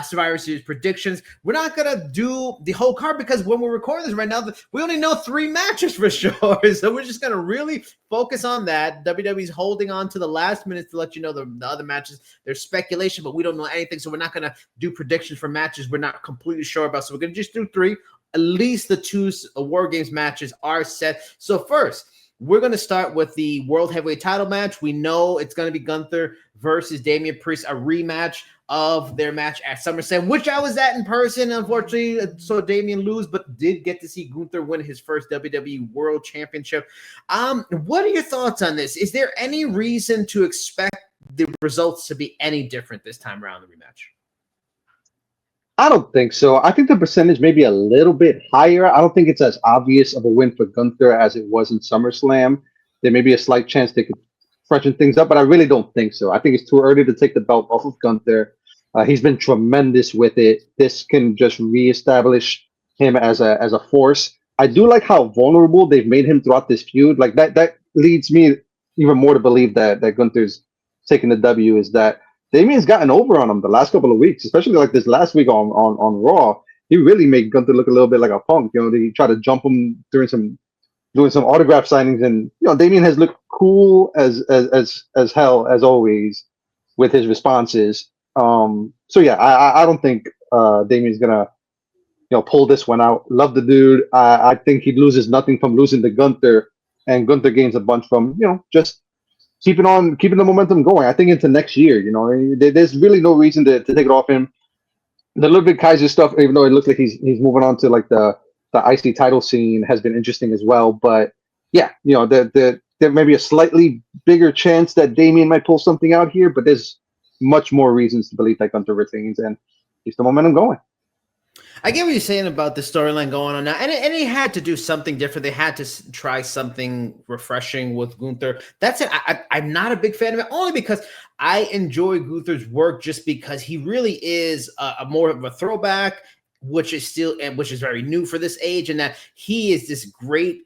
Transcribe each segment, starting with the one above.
Survivor Series predictions. We're not gonna do the whole card because when we're recording this right now, we only know 3 matches for sure. So we're just gonna really focus on that. WWE's holding on to the last minutes to let you know the other matches. There's speculation, but we don't know anything, so we're not gonna do predictions for matches we're not completely sure about. So we're gonna just do 3. At least the 2 War Games matches are set. So first, we're going to start with the World Heavyweight title match. We know it's going to be Gunther versus Damian Priest, a rematch of their match at SummerSlam, which I was at in person. Unfortunately, saw Damian lose, but did get to see Gunther win his first WWE World Championship. What are your thoughts on this? Is there any reason to expect the results to be any different this time around the rematch? I don't think so. I think the percentage may be a little bit higher. I don't think it's as obvious of a win for Gunther as it was in SummerSlam. There may be a slight chance they could freshen things up, but I really don't think so. I think it's too early to take the belt off of Gunther. He's been tremendous with it. This can just reestablish him as a force. I do like how vulnerable they've made him throughout this feud. Like that leads me even more to believe that Gunther's taking the W, is that Damian's gotten over on him the last couple of weeks, especially like this last week on Raw. He really made Gunther look a little bit like a punk. You know, he tried to jump him doing some autograph signings, and Damian has looked cool as hell as always with his responses. So yeah, I don't think Damian's gonna pull this one out. Love the dude. I think he loses nothing from losing to Gunther, and Gunther gains a bunch from just keeping the momentum going. I think into next year, there's really no reason to take it off him. The Ludwig Kaiser stuff, even though it looks like he's moving on to like the IC title scene, has been interesting as well. But yeah, there may be a slightly bigger chance that Damian might pull something out here, but there's much more reasons to believe that Gunther retains and keeps the momentum going. I get what you're saying about the storyline going on now, and it had to do something different. They had to try something refreshing with Gunther. That's it. I'm not a big fan of it, only because I enjoy Gunther's work just because he really is a more of a throwback, which is very new for this age, and that he is this great,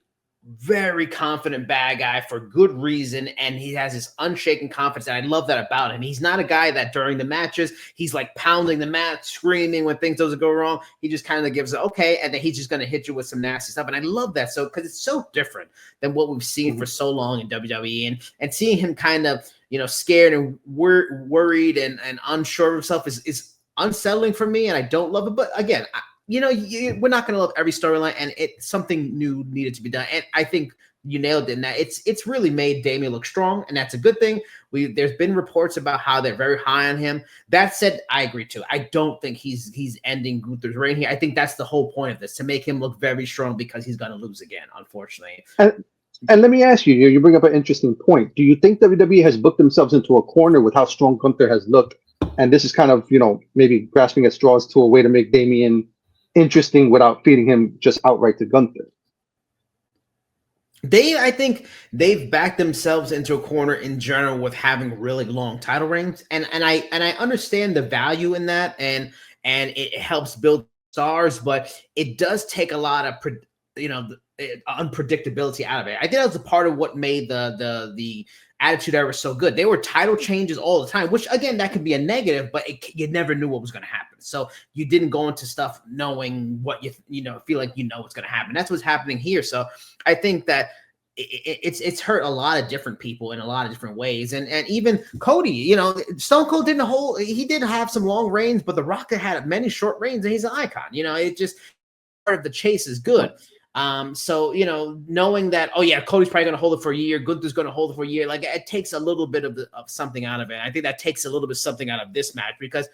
very confident bad guy for good reason, and he has this unshaken confidence, and I love that about him. He's not a guy that during the matches he's like pounding the mat, screaming when things doesn't go wrong. He just kind of gives it okay, and then he's just going to hit you with some nasty stuff, and I love that because it's so different than what we've seen for so long in WWE, and seeing him kind of scared and worried and unsure of himself is unsettling for me, and I don't love it. But again, we're not going to love every storyline, and something new needed to be done. And I think you nailed it in that it's really made Damian look strong, and that's a good thing. There's been reports about how they're very high on him. That said, I agree too. I don't think he's ending Gunther's reign here. I think that's the whole point of this, to make him look very strong, because he's going to lose again, unfortunately. And let me ask you, you bring up an interesting point. Do you think WWE has booked themselves into a corner with how strong Gunther has looked? And this is kind of, maybe grasping at straws to a way to make Damian interesting without feeding him just outright to Gunther? I think they've backed themselves into a corner in general with having really long title reigns, and I understand the value in that, and it helps build stars, but it does take a lot of unpredictability out of it. I think that was a part of what made the Attitude Era so good. They were title changes all the time, which again, that could be a negative, but you never knew what was going to happen. So you didn't go into stuff knowing what feel like what's going to happen. That's what's happening here. So I think that it's hurt a lot of different people in a lot of different ways. And even Cody, Stone Cold he did have some long reigns, but The Rock had many short reigns, and he's an icon. It just part of the chase is good. So, knowing that, oh yeah, Cody's probably going to hold it for a year, Gunther's going to hold it for a year, like it takes a little bit of something out of it. I think that takes a little bit something out of this match, because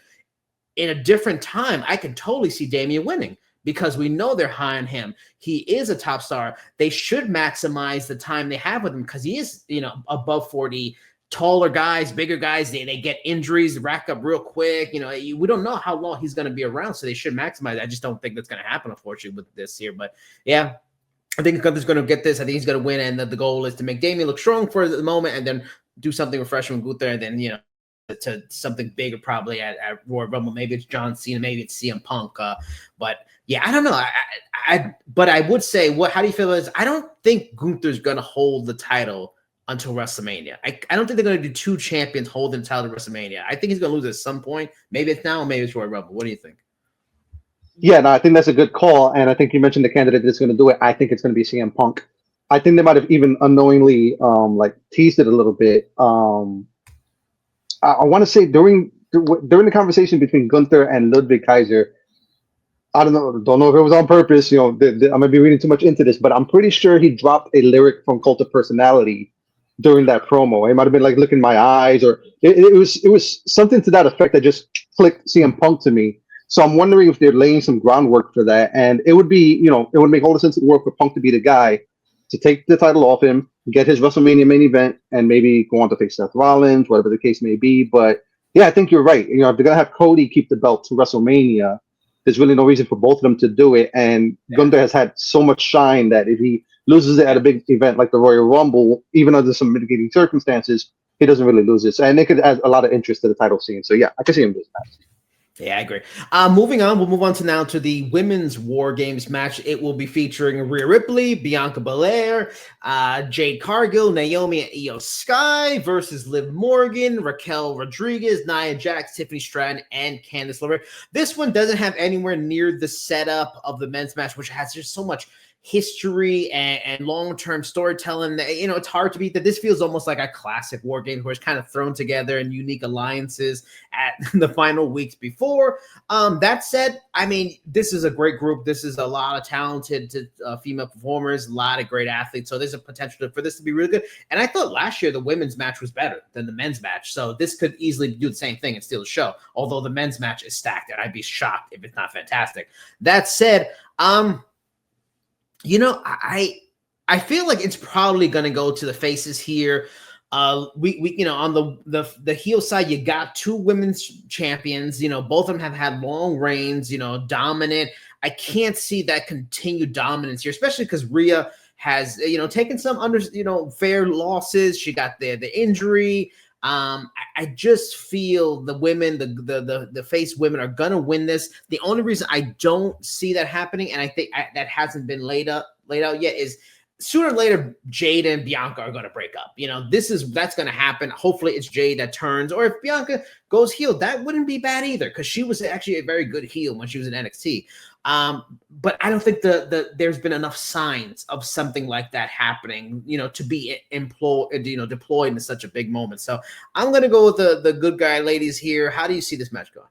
in a different time, I can totally see Damian winning, because we know they're high on him. He is a top star. They should maximize the time they have with him, because he is, above 40. Taller guys, bigger guys, they get injuries, rack up real quick. We don't know how long he's going to be around, so they should maximize it. I just don't think that's going to happen, unfortunately, with this here. But yeah, I think Gunther's going to get this. I think he's going to win, and the goal is to make Damian look strong for the moment, and then do something refreshing with Gunther, and then to something bigger probably at Royal Rumble. Maybe it's John Cena, maybe it's CM Punk. But yeah, I don't know. But I would say, how do you feel about this? I don't think Gunther's going to hold the title until WrestleMania. I don't think they're going to do two champions holding the title at WrestleMania. I think he's going to lose at some point. Maybe it's now, maybe it's Royal Rumble. What do you think? Yeah, no, I think that's a good call. And I think you mentioned the candidate that's going to do it. I think it's going to be CM Punk. I think they might have even unknowingly like teased it a little bit. I want to say during the conversation between Gunther and Ludwig Kaiser, I don't know if it was on purpose. I might be reading too much into this, but I'm pretty sure he dropped a lyric from Cult of Personality during that promo. It might have been like "Look in my eyes," or it was something to that effect that just clicked CM Punk to me. So I'm wondering if they're laying some groundwork for that, and it would be, it would make all the sense in the world for Punk to be the guy to take the title off him, get his WrestleMania main event, and maybe go on to face Seth Rollins, whatever the case may be. But yeah, I think you're right. If they're gonna have Cody keep the belt to WrestleMania, there's really no reason for both of them to do it. And Gunther has had so much shine that if he loses it at a big event like the Royal Rumble, even under some mitigating circumstances, he doesn't really lose it. And it could add a lot of interest to the title scene. So yeah, I can see him doing that. Yeah, I agree. Moving on, we'll move on to the women's War Games match. It will be featuring Rhea Ripley, Bianca Belair, Jade Cargill, Naomi and Io Sky versus Liv Morgan, Raquel Rodriguez, Nia Jax, Tiffany Stratton, and Candice LeRae. This one doesn't have anywhere near the setup of the men's match, which has just so much history and long-term storytelling that, it's hard to beat that. This feels almost like a classic War Game where it's kind of thrown together in unique alliances at the final weeks before. That said, I mean, this is a great group. This is a lot of talented female performers, a lot of great athletes. So there's a potential for this to be really good. And I thought last year the women's match was better than the men's match. So this could easily do the same thing and steal the show. Although the men's match is stacked, and I'd be shocked if it's not fantastic. That said, I feel like it's probably going to go to the faces here. We on the heel side, you got two women's champions. Both of them have had long reigns. Dominant. I can't see that continued dominance here, especially because Rhea has taken some fair losses. She got the injury. I just feel the women, the face women are gonna win this. The only reason I don't see that happening, and I think that hasn't been laid out yet, is sooner or later Jade and Bianca are gonna break up. That's gonna happen. Hopefully it's Jade that turns, or if Bianca goes heel, that wouldn't be bad either, because she was actually a very good heel when she was in NXT. But I don't think there's been enough signs of something like that happening, to be deployed in such a big moment. So I'm going to go with the good guy ladies here. How do you see this match going?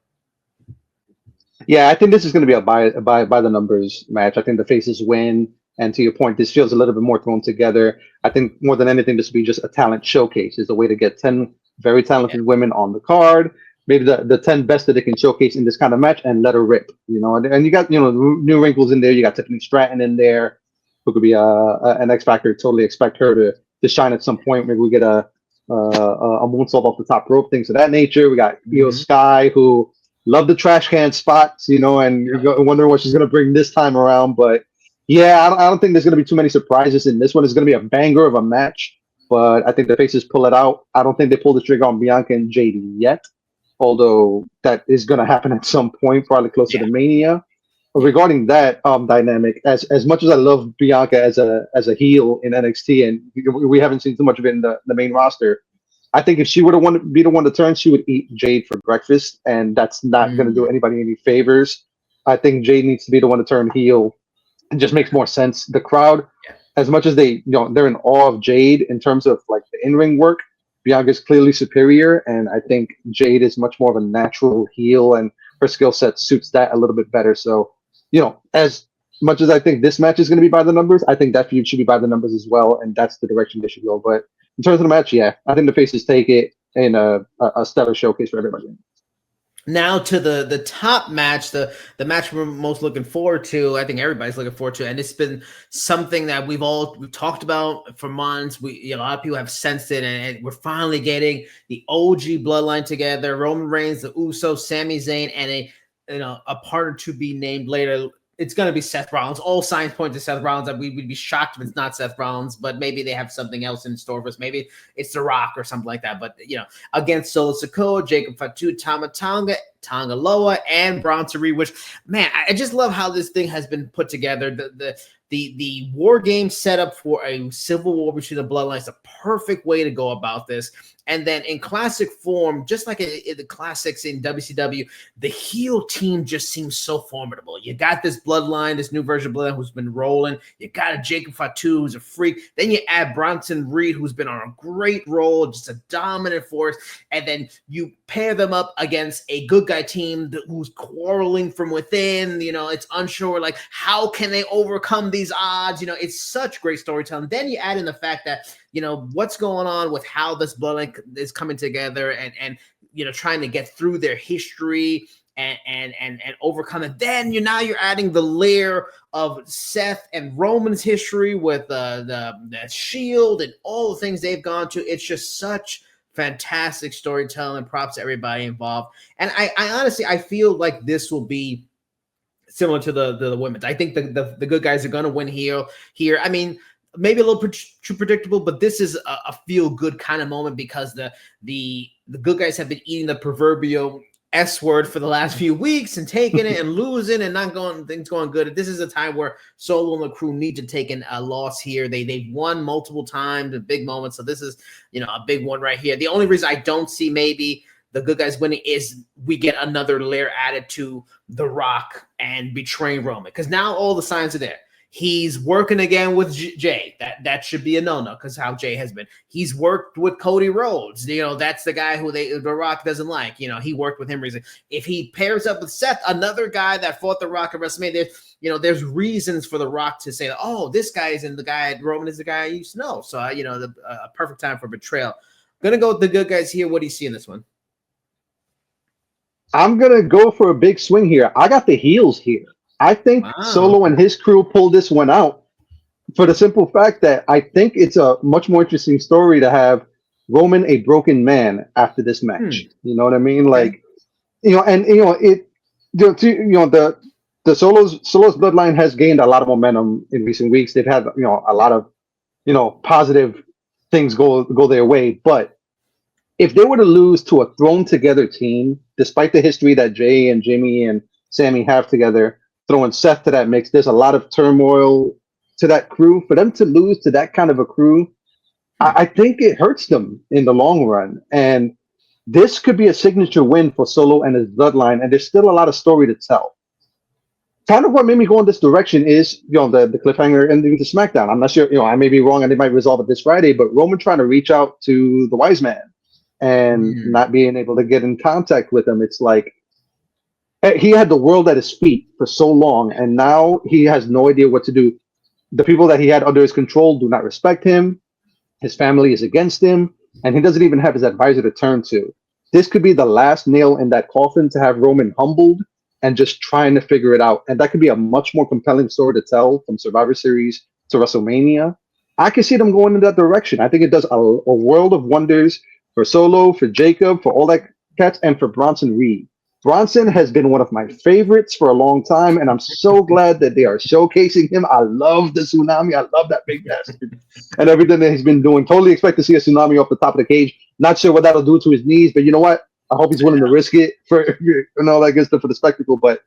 Yeah, I think this is going to be a by the numbers match. I think the faces win. And to your point, this feels a little bit more thrown together. I think more than anything, this will be just a talent showcase. Is a way to get 10 very talented women on the card. Maybe the 10 best that they can showcase in this kind of match and let her rip, and you got, new wrinkles in there. You got Tiffany Stratton in there, who could be an X Factor. Totally expect her to shine at some point. Maybe we get a moonsault off the top rope, things of that nature. We got Io Sky, who love the trash can spots, and you're wondering what she's going to bring this time around. But yeah, I don't think there's going to be too many surprises in this one. It's going to be a banger of a match, but I think the faces pull it out. I don't think they pull the trigger on Bianca and Jade yet, although that is going to happen at some point, probably closer to Mania. Regarding that dynamic, as much as I love Bianca as a heel in NXT, and we haven't seen too much of it in the main roster, I think if she would have be the one to turn, she would eat Jade for breakfast, and that's not going to do anybody any favors. I think Jade needs to be the one to turn heel. It just makes more sense. The crowd, as much as they're in awe of Jade in terms of like the in-ring work, Bianca is clearly superior, and I think Jade is much more of a natural heel, and her skill set suits that a little bit better. So, as much as I think this match is going to be by the numbers, I think that feud should be by the numbers as well, and that's the direction they should go. But in terms of the match, I think the faces take it in a stellar showcase for everybody. Now to the top match, the match we're most looking forward to. I think everybody's looking forward to, and it's been something that we've talked about for months. A lot of people have sensed it, and we're finally getting the OG bloodline together: Roman Reigns, the Usos, Sami Zayn, and a partner to be named later. It's going to be Seth Rollins. All signs point to Seth Rollins. We would be shocked if it's not Seth Rollins, but maybe they have something else in store for us. Maybe it's The Rock or something like that. But, against Solo Sikoa, Jacob Fatu, Tama Tonga, Tonga Loa and Bronson Reed, which, man, I just love how this thing has been put together. The war game setup for a civil war between the bloodlines, the perfect way to go about this. And then in classic form, just like in the classics in WCW, the heel team just seems so formidable. You got this bloodline, this new version of bloodline who's been rolling. You got a Jacob Fatu who's a freak. Then you add Bronson Reed, who's been on a great roll, just a dominant force. And then you pair them up against a good guy team who's quarreling from within. You know, it's unsure, like, how can they overcome these odds? You know, it's such great storytelling. Then you add in the fact that, you know, what's going on with how this bloodline is coming together and you know, trying to get through their history and overcome it. Then you're adding the layer of Seth and Roman's history with the Shield and all the things they've gone to. It's just such fantastic storytelling. Props to everybody involved. And I honestly, I feel like this will be similar to the women's. I think the good guys are going to win here. I mean, maybe a little too predictable, but this is a feel good kind of moment because the good guys have been eating the proverbial S word for the last few weeks and taking it and losing and not going things going good. This is a time where Solo and the crew need to take a loss here. They've won multiple times, a big moment. So this is, you know, a big one right here. The only reason I don't see maybe the good guys winning is we get another layer added to The Rock and betraying Roman, because now all the signs are there. He's working again with Jay. That should be a no-no because how Jay has been. He's worked with Cody Rhodes. You know, that's the guy who The Rock doesn't like. You know, he worked with him recently. If he pairs up with Seth, another guy that fought The Rock at WrestleMania, there's reasons for The Rock to say, oh, this guy isn't the guy. Roman is the guy I used to know. So, a perfect time for betrayal. Going to go with the good guys here. What do you see in this one? I'm going to go for a big swing here. I got the heels here. I think Solo and his crew pulled this one out for the simple fact that I think it's a much more interesting story to have Roman a broken man after this match. You know what I mean? Like, the Solo's bloodline has gained a lot of momentum in recent weeks. They've had, a lot of, positive things go their way. But if they were to lose to a thrown together team, despite the history that Jay and Jimmy and Sammy have together, throwing Seth to that mix, there's a lot of turmoil to that crew. For them to lose to that kind of a crew, I think it hurts them in the long run. And this could be a signature win for Solo and his bloodline, and there's still a lot of story to tell. Kind of what made me go in this direction is, the cliffhanger ending to Smackdown. I'm not sure, I may be wrong and they might resolve it this Friday, but Roman trying to reach out to the wise man and not being able to get in contact with him. It's like, he had the world at his feet for so long, and now he has no idea what to do. The people that he had under his control do not respect him. His family is against him, and he doesn't even have his advisor to turn to. This could be the last nail in that coffin to have Roman humbled and just trying to figure it out. And that could be a much more compelling story to tell from Survivor Series to WrestleMania. I can see them going in that direction. I think it does a world of wonders for Solo, for Jacob, for all that cats, and for Bronson Reed. Bronson has been one of my favorites for a long time, and I'm so glad that they are showcasing him. I love the tsunami. I love that big bastard and everything that he's been doing. Totally expect to see a tsunami off the top of the cage. Not sure what that'll do to his knees, but you know what? I hope he's willing to risk it for all that good stuff for the spectacle. But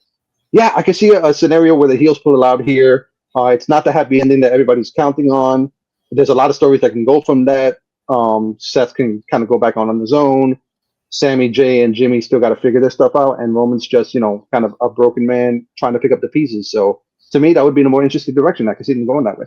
yeah, I can see a scenario where the heels pull it out here. It's not the happy ending that everybody's counting on. There's a lot of stories that can go from that. Seth can kind of go back on his own. Sammy, Jay, and Jimmy still got to figure their stuff out, and Roman's just, kind of a broken man trying to pick up the pieces. So to me, that would be the more interesting direction. I can see them going that way.